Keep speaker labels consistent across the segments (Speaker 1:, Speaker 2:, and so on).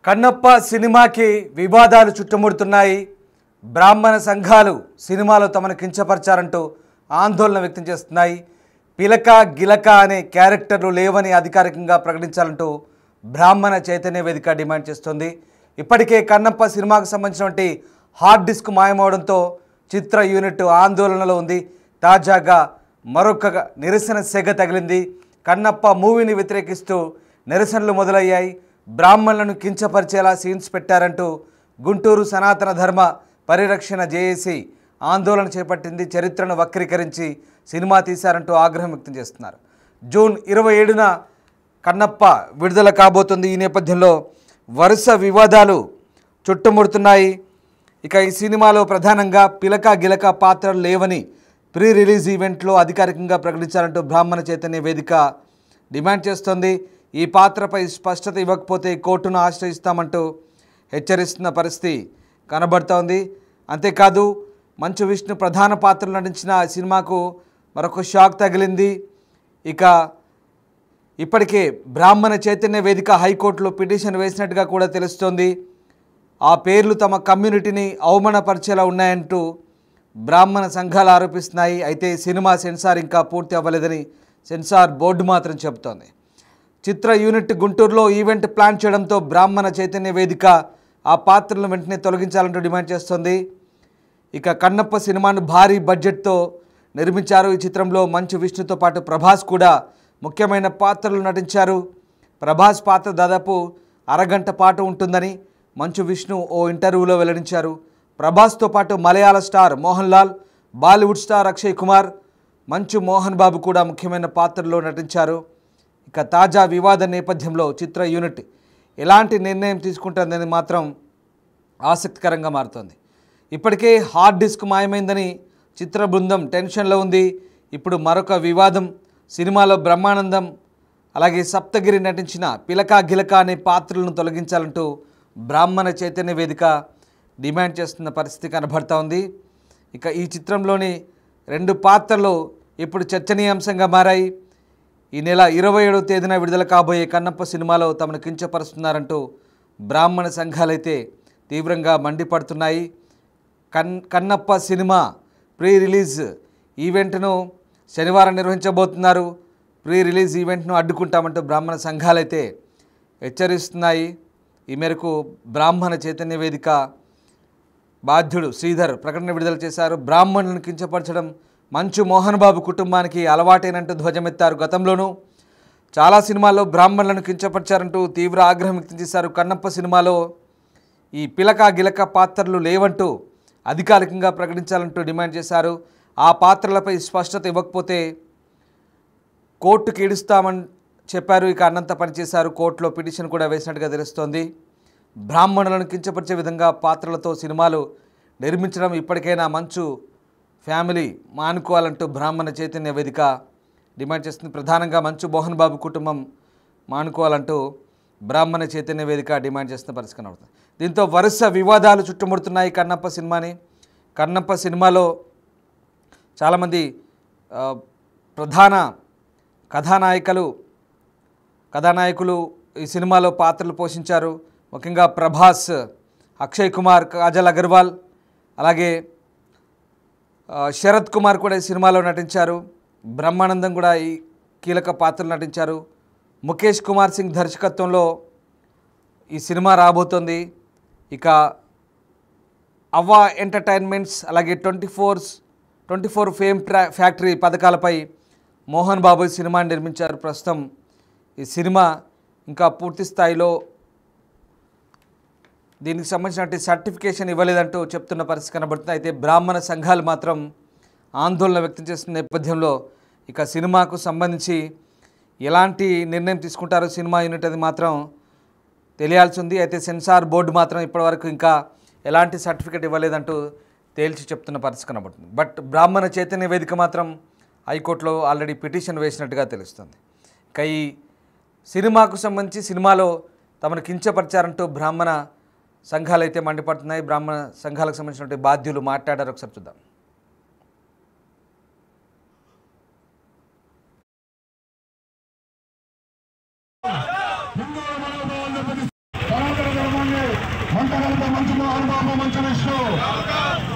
Speaker 1: కన్నప్ప సినిమాకి వివాదాలు చుట్టుముడుతున్నాయి. బ్రాహ్మణ సంఘాలు సినిమాలో తమను కించపరిచారంటూ ఆందోళన వ్యక్తం చేస్తున్నాయి. పిలక గిలక అనే క్యారెక్టర్లు లేవని అధికారికంగా ప్రకటించాలంటూ బ్రాహ్మణ చైతన్య వేదిక డిమాండ్ చేస్తోంది. ఇప్పటికే కన్నప్ప సినిమాకు సంబంధించినటువంటి హార్డ్ డిస్క్ మాయమవడంతో చిత్ర యూనిట్ ఆందోళనలో ఉంది. తాజాగా మరొక నిరసన సెగ తగిలింది. కన్నప్ప మూవీని వ్యతిరేకిస్తూ నిరసనలు మొదలయ్యాయి. బ్రాహ్మణులను కించపరిచేలా సీన్స్ పెట్టారంటూ గుంటూరు సనాతన ధర్మ పరిరక్షణ జేఏసీ ఆందోళన చేపట్టింది. చరిత్రను వక్రీకరించి సినిమా తీశారంటూ ఆగ్రహం వ్యక్తం చేస్తున్నారు. జూన్ 27న కన్నప్ప విడుదల కాబోతుంది. ఈ నేపథ్యంలో వరుస వివాదాలు చుట్టుముడుతున్నాయి. ఇక ఈ సినిమాలో ప్రధానంగా పిలక గిలక పాత్రలు లేవని ప్రీ రిలీజ్ ఈవెంట్లో అధికారికంగా ప్రకటించాలంటూ బ్రాహ్మణ చైతన్య వేదిక డిమాండ్ చేస్తోంది. ఈ పాత్రపై స్పష్టత ఇవ్వకపోతే కోర్టును ఆశ్రయిస్తామంటూ హెచ్చరిస్తున్న పరిస్థితి కనబడుతోంది. అంతేకాదు మంచు విష్ణు ప్రధాన పాత్రలు నటించిన సినిమాకు మరొక షాక్ తగిలింది. ఇక ఇప్పటికే బ్రాహ్మణ చైతన్య వేదిక హైకోర్టులో పిటిషన్ వేసినట్టుగా కూడా తెలుస్తోంది. ఆ పేర్లు తమ కమ్యూనిటీని అవమానపరిచేలా ఉన్నాయంటూ బ్రాహ్మణ సంఘాలు ఆరోపిస్తున్నాయి. అయితే సినిమా సెన్సార్ ఇంకా పూర్తి అవ్వలేదని సెన్సార్ బోర్డు మాత్రం చెబుతోంది. చిత్ర యూనిట్ గుంటూరులో ఈవెంట్ ప్లాన్ చేయడంతో బ్రాహ్మణ చైతన్య వేదిక ఆ పాత్రలను వెంటనే తొలగించాలంటూ డిమాండ్ చేస్తోంది. ఇక కన్నప్ప సినిమాను భారీ బడ్జెట్తో నిర్మించారు. ఈ చిత్రంలో మంచు విష్ణుతో పాటు ప్రభాస్ కూడా ముఖ్యమైన పాత్రలు నటించారు. ప్రభాస్ పాత్ర దాదాపు అరగంట పాటు ఉంటుందని మంచు విష్ణు ఓ ఇంటర్వ్యూలో వెల్లడించారు. ప్రభాస్తో పాటు మలయాళ స్టార్ మోహన్ లాల్, బాలీవుడ్ స్టార్ అక్షయ్ కుమార్, మంచు మోహన్ బాబు కూడా ముఖ్యమైన పాత్రల్లో నటించారు. ఇక తాజా వివాద నేపథ్యంలో చిత్ర యూనిట్ ఎలాంటి నిర్ణయం తీసుకుంటుందని మాత్రం ఆసక్తికరంగా మారుతోంది. ఇప్పటికే హార్డ్ డిస్క్ మాయమైందని చిత్ర బృందం టెన్షన్లో ఉంది. ఇప్పుడు మరొక వివాదం. సినిమాలో బ్రహ్మానందం అలాగే సప్తగిరి నటించిన పిలక గిలక అనే పాత్రలను తొలగించాలంటూ బ్రాహ్మణ చైతన్య వేదిక డిమాండ్ చేస్తున్న పరిస్థితి కనబడుతూ ఉంది. ఇక ఈ చిత్రంలోని 2 పాత్రలు ఇప్పుడు చర్చనీయాంశంగా మారాయి. ఈ నెల 27వ తేదీన విడుదల కాబోయే కన్నప్ప సినిమాలో తమను కించపరుస్తున్నారంటూ బ్రాహ్మణ సంఘాలైతే తీవ్రంగా మండిపడుతున్నాయి. కన్నప్ప సినిమా ప్రీ రిలీజ్ ఈవెంట్ను శనివారం నిర్వహించబోతున్నారు. ప్రీ రిలీజ్ ఈవెంట్ను అడ్డుకుంటామంటూ బ్రాహ్మణ సంఘాలైతే హెచ్చరిస్తున్నాయి. ఈ మేరకు బ్రాహ్మణ చైతన్య వేదిక బాధ్యుడు శ్రీధర్ ప్రకటన విడుదల చేశారు. బ్రాహ్మణులను కించపరచడం మంచు మోహన్ బాబు కుటుంబానికి అలవాటేనంటూ ధ్వజమెత్తారు. గతంలోనూ చాలా సినిమాల్లో బ్రాహ్మణులను కించపరిచారంటూ తీవ్ర ఆగ్రహం వ్యక్తం చేశారు. కన్నప్ప సినిమాలో ఈ పిలక గిలక పాత్రలు లేవంటూ అధికారికంగా ప్రకటించాలంటూ డిమాండ్ చేశారు. ఆ పాత్రలపై స్పష్టత ఇవ్వకపోతే కోర్టుకి ఈడుస్తామని చెప్పారు. ఇక అన్నంత పనిచేశారు. కోర్టులో పిటిషన్ కూడా వేసినట్టుగా తెలుస్తోంది. బ్రాహ్మణులను కించపరిచే విధంగా పాత్రలతో సినిమాలు నిర్మించడం ఇప్పటికైనా మంచు ఫ్యామిలీ మానుకోవాలంటూ బ్రాహ్మణ చైతన్య వేదిక డిమాండ్ చేస్తుంది. ప్రధానంగా మంచు మోహన్ బాబు కుటుంబం మానుకోవాలంటూ బ్రాహ్మణ చైతన్య వేదిక డిమాండ్ చేస్తున్న పరిస్థితి కనబడుతుంది. దీంతో వరుస వివాదాలు చుట్టుముడుతున్నాయి కన్నప్ప సినిమాని. కన్నప్ప సినిమాలో చాలామంది ప్రధాన కథానాయకులు ఈ సినిమాలో పాత్రలు పోషించారు. ముఖ్యంగా ప్రభాస్, అక్షయ్ కుమార్, కాజల్ అగర్వాల్, అలాగే శరత్ కుమార్ కూడా ఈ సినిమాలో నటించారు. బ్రహ్మానందం కూడా ఈ కీలక పాత్రలు నటించారు. ముఖేష్ కుమార్ సింగ్ దర్శకత్వంలో ఈ సినిమా రాబోతోంది. ఇక అవ్వా ఎంటర్టైన్మెంట్స్ అలాగే 24 ఫేమ్ ఫ్యాక్టరీ పథకాలపై మోహన్ బాబు ఈ సినిమాని నిర్మించారు. ప్రస్తుతం ఈ సినిమా ఇంకా పూర్తి స్థాయిలో దీనికి సంబంధించిన సర్టిఫికేషన్ ఇవ్వలేదంటూ చెప్తున్న పరిస్థితి కనబడుతుంది. అయితే బ్రాహ్మణ సంఘాలు మాత్రం ఆందోళన వ్యక్తం చేస్తున్న నేపథ్యంలో ఇక సినిమాకు సంబంధించి ఎలాంటి నిర్ణయం తీసుకుంటారో సినిమా యూనిట్ అది మాత్రం తెలియాల్సి ఉంది. అయితే సెన్సార్ బోర్డు మాత్రం ఇప్పటివరకు ఇంకా ఎలాంటి సర్టిఫికేట్ ఇవ్వలేదంటూ తేల్చి చెప్తున్న పరిస్థితి కనబడుతుంది. బట్ బ్రాహ్మణ చైతన్య వేదిక మాత్రం హైకోర్టులో ఆల్రెడీ పిటిషన్ వేసినట్టుగా తెలుస్తుంది. ఇక ఈ సినిమాకు సంబంధించి సినిమాలో తమను కించపరిచారంటూ బ్రాహ్మణ సంఘాలు అయితే మండిపడుతున్నాయి. బ్రాహ్మణ సంఘాలకు సంబంధించినటువంటి బాధ్యులు మాట్లాడారు. ఒకసారి చూద్దాం.
Speaker 2: హిందువుల మనోభావాలను మంటగంట మంచు మోహన్ బాబు మంచు విష్ణు,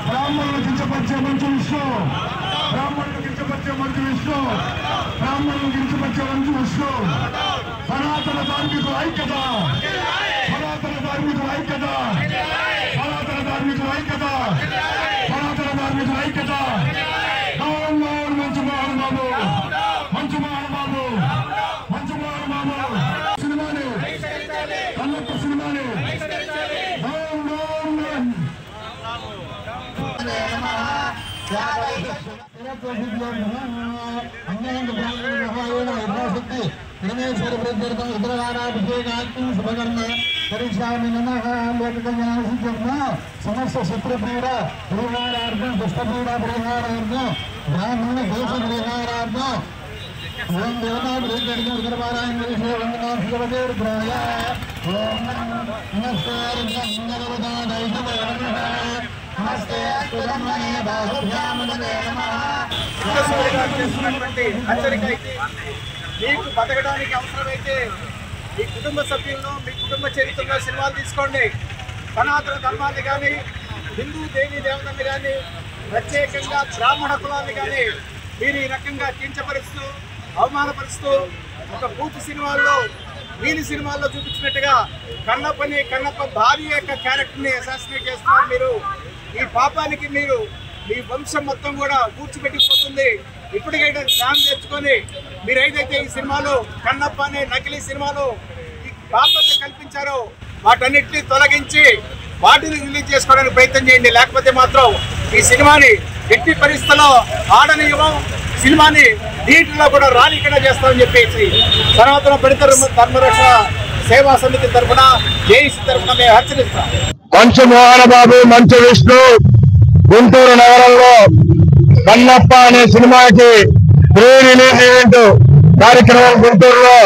Speaker 2: బ్రాహ్మణులు కించపరిచే మంచు విష్ణు, బ్రాహ్మణులు కించపరిచే మంచు విష్ణు, బ్రాహ్మణులు కించపరిచే మంచు విష్ణు. సనాతన ధార్మికుల ఐక్యత, సనాతన ధార్మికుల ఐక్యత, సనాతన ధార్మికుల ఐక్యత, సనాతన ధార్మికుల ఐక్యత. డౌన్ డౌన్ మంచు మోహన్ బాబు, మంచు మోహన్ బాబు, మంచు మోహన్ బాబు. సినిమాని కన్నప్ప సినిమాని డౌన్ డౌన్ డౌన్. పరమేశ్వర ప్రత్యర్థం ఉత్తరాభిషేకాత్మ శుభకర్మ పరిశ్రామి నమః. లోకకళ్యాణ సిద్ధ్యర్థ సమస్త శత్రుపీడ పరిహారార్థం, దుష్టపీడ పరిహారార్థం, బ్రాహ్మణ దోష పరిహారార్థం ఓం దేవతా ప్రత్యర్థం ఉత్తరపారాయణ విషయ వందనాం భగవతే రుద్రాయ. ఓం నమస్కారం మంగళవదా దైవ నమస్తే అస్తురమణే బాహుభ్యాం నమః.
Speaker 3: మీకు బతకడానికి అవసరమైతే మీ కుటుంబ సభ్యులను, మీ కుటుంబ చరిత్రలో సినిమాలు తీసుకోండి. సనాతన ధర్మాన్ని కానీ, హిందూ దేవీ దేవతల్ని కానీ, ప్రత్యేకంగా బ్రాహ్మణ కులాన్ని కానీ మీరు ఈ రకంగా కించపరుస్తూ, అవమానపరుస్తూ ఒక బూత్ సినిమాల్లో, వీరి సినిమాల్లో చూపించినట్టుగా కన్నప్ప భార్య యొక్క క్యారెక్టర్ని అసాసినేట్ చేస్తున్నారు. మీరు ఈ పాపానికి మీరు మీ వంశం మొత్తం కూడా కూర్చిపెట్టిపోతుంది. ఇప్పటికైతే ధ్యానం తెచ్చుకొని మీరు ఏదైతే ఈ సినిమాలో కన్నప్ప అనే నకిలీ సినిమాలో ఈ పాపాన్ని కల్పించారో వాటన్నిటిని తొలగించి వాటిని రిలీజ్ చేసుకోవడానికి ప్రయత్నం చేయండి. లేకపోతే మాత్రం ఈ సినిమాని ఎట్టి పరిస్థితుల్లో ఆడనివ్వం, సినిమాని థియేటర్లో కూడా రానికుండా చేస్తామని చెప్పేసి సనాతన పరితర ధర్మరక్షణ సేవా సమితి తరఫున, జేఏసీ తరఫున మేము హెచ్చరిస్తాం.
Speaker 2: మంచు మోహన్ బాబు, మంచు విష్ణు గుంటూరు నగరంలో కన్నప్ప అనే సినిమాకి ప్రీ రిలీజ్ ఈవెంట్ కార్యక్రమం గుంటూరులో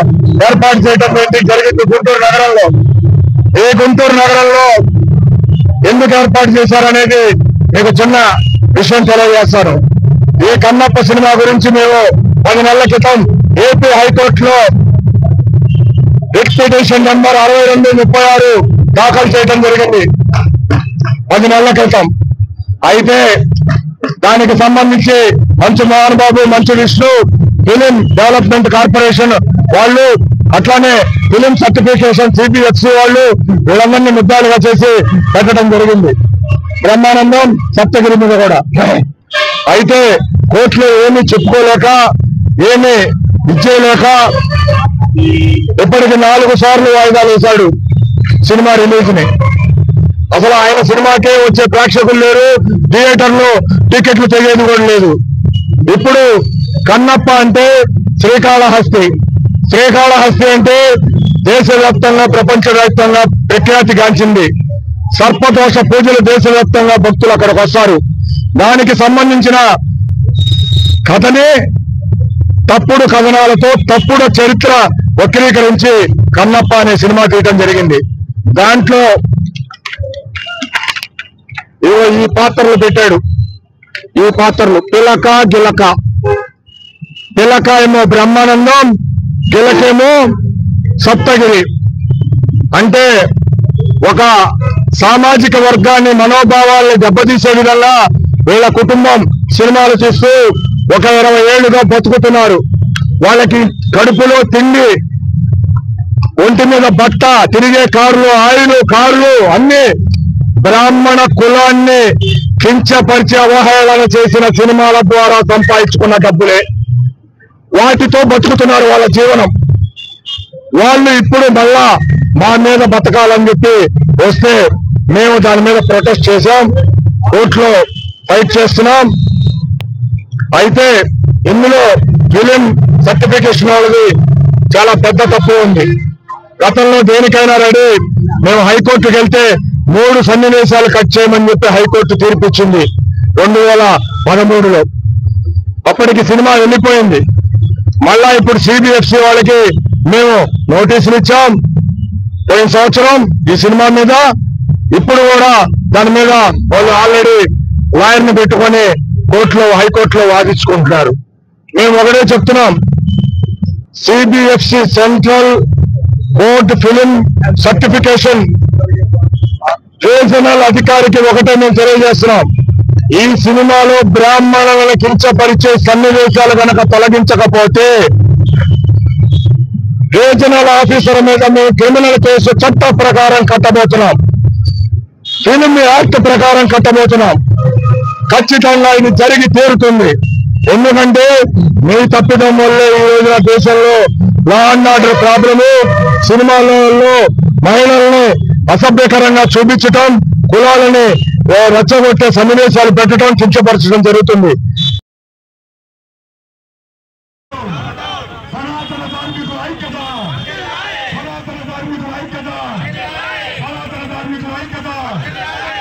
Speaker 2: ఏర్పాటు చేయడం జరిగింది. గుంటూరు నగరంలో ఈ గుంటూరు నగరంలో ఎందుకు ఏర్పాటు చేశారనేది మీకు చిన్న విషయం తెలియజేస్తాను. ఈ కన్నప్ప సినిమా గురించి మేము 10 నెలల క్రితం ఏపీ హైకోర్టులో రిట్ పిటిషన్ నెంబర్ 6236 దాఖలు చేయడం జరిగింది 10 నెలల క్రితం. అయితే దానికి సంబంధించి మంచు Mohan Babu, Manchu Vishnu, film development corporation వాళ్ళు, అట్లానే ఫిలిం సర్టిఫికేషన్ సిబిఎఫ్సి వాళ్ళు వీళ్ళందరినీ ముద్దాలుగా చేసి పెట్టడం జరిగింది. బ్రహ్మానందం సప్తగిరి మీద కూడా. అయితే కోర్టులో ఏమీ చెప్పుకోలేక, ఏమీ ఇచ్చేయలేక ఇప్పటికి 4 సార్లు వాయిదాలు వేశాడు సినిమా రిలీజ్ ని. అసలు ఆయన సినిమాకే వచ్చే ప్రేక్షకులు లేరు, థియేటర్లో టికెట్లు తెగేది కూడా లేదు. ఇప్పుడు కన్నప్ప అంటే శ్రీకాళహస్తి, శ్రీకాళహస్తి అంటే దేశవ్యాప్తంగా, ప్రపంచవ్యాప్తంగా ప్రఖ్యాతిగాంచింది. సర్పదోష పూజలు దేశవ్యాప్తంగా భక్తులు అక్కడికి వస్తారు. దానికి సంబంధించిన కథని తప్పుడు కథనాలతో, తప్పుడు చరిత్ర వక్రీకరించి కన్నప్ప అనే సినిమా తీయటం జరిగింది. దాంట్లో ఈ పాత్రలు పెట్టాడు. ఈ పాత్రలు పిలక, గిలక. పిలక ఏమో బ్రహ్మానందం, గిలకేమో సప్తగిరి. అంటే ఒక సామాజిక వర్గాన్ని, మనోభావాల్ని దెబ్బతీసే విధంగా వీళ్ళ కుటుంబం సినిమాలు చూస్తూ ఒక 20 ఏళ్లుగా బతుకుతున్నారు. వాళ్ళకి కడుపులో తిండి, ఒంటి మీద బట్ట, తిరిగే కార్లు, ఆయిలు, కార్లు అన్ని బ్రాహ్మణ కులాన్ని కించపరిచి అవహేళన చేసిన సినిమాల ద్వారా సంపాదించుకున్న డబ్బులే. వాటితో బతుకుతున్నారు వాళ్ళ జీవనం. వాళ్ళు ఇప్పుడు మళ్ళా మా మీద బతకాలని చెప్పి వస్తే మేము దాని మీద ప్రొటెస్ట్ చేశాం, కోర్టులో ఫైట్ చేస్తున్నాం. అయితే ఇందులో ఫిలిం సర్టిఫికేషన్ వాళ్ళది చాలా పెద్ద తప్పు ఉంది. గతంలో దేనికైనా రెడీ, మేము హైకోర్టుకి వెళ్తే 3 సన్నివేశాలు కట్ చేయమని చెప్పి హైకోర్టు తీర్పిచ్చింది 2013లో. అప్పటికి సినిమా వెళ్ళిపోయింది. మళ్ళా ఇప్పుడు సిబిఎఫ్సి వాళ్ళకి మేము నోటీసులు ఇచ్చాం పోయిన సంవత్సరం ఈ సినిమా మీద. ఇప్పుడు కూడా దాని మీద వాళ్ళు ఆల్రెడీ లాయర్ని పెట్టుకొని కోర్టులో, హైకోర్టులో వాదించుకుంటున్నారు. మేము ఒకటే చెప్తున్నాం, CBFC central board film certification regional అధికారికి ఒకటే మేము తెలియజేస్తున్నాం, ఈ సినిమాలో బ్రాహ్మణులను కించపరిచే సన్నివేశాలు కనుక తొలగించకపోతే రీజనల్ ఆఫీసర్ మీద మేము క్రిమినల్ కేసు చట్ట ప్రకారం కట్టబోతున్నాం, ఫిల్మ్ యాక్ట్ ప్రకారం కట్టబోతున్నాం. ఖచ్చితంగా ఇది జరిగి తీరుతుంది. ఎందుకంటే మీ తప్పిదం వల్లే ఈ రోజున దేశంలో లా అండ్ ఆర్డర్ ప్రాబ్లము, సినిమాలలో మహిళల్ని అసభ్యకరంగా చూపించటం, కులాలని రెచ్చగొట్టే సన్నివేశాలు పెట్టడం, కించపరచడం జరుగుతుంది.